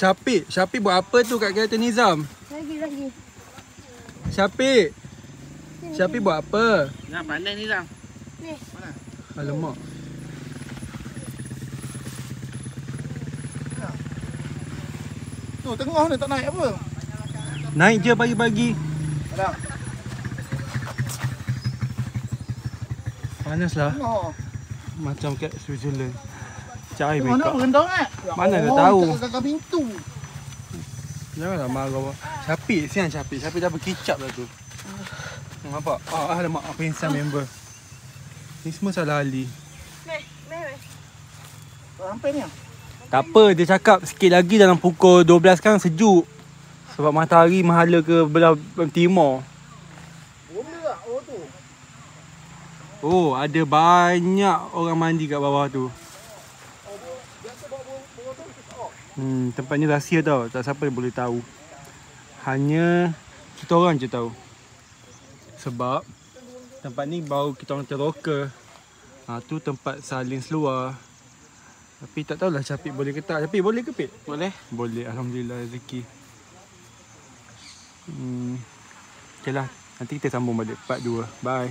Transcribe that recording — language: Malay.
Syafiq buat apa tu kat kereta Nizam? Lagi. Syafiq buat apa? Nak pandai Nizam. Ni. Mana? Alamak. Tu tengah ni tak naik apa? Naik je pagi-pagi. Ada. Panaslah. Tengah. Macam kat Switzerland. Cari Mana makeup. rendang Mana dia tahu? Kat pintu. Janganlah marah. Syafiq dah berkicap dah tu. Nampak? Alamak, apa insan member. Ni semua salah Ali. Meh. Sampai ni. Tak apa, dia cakap sikit lagi dalam pukul 12 kan sejuk. Sebab matahari menghala ke belah timur. Boleh tak? Oh tu. Oh, ada banyak orang mandi kat bawah tu. Tempat ni rahsia tau. Tak siapa yang boleh tahu. Hanya kita orang je tahu. Sebab tempat ni baru kita orang teroka. Tu tempat salin seluar. Tapi tak tahulah Syafiq boleh ke tak. Syafiq boleh ke Pik? Boleh. Boleh, alhamdulillah rezeki. Okay lah, nanti kita sambung balik part 2. Bye.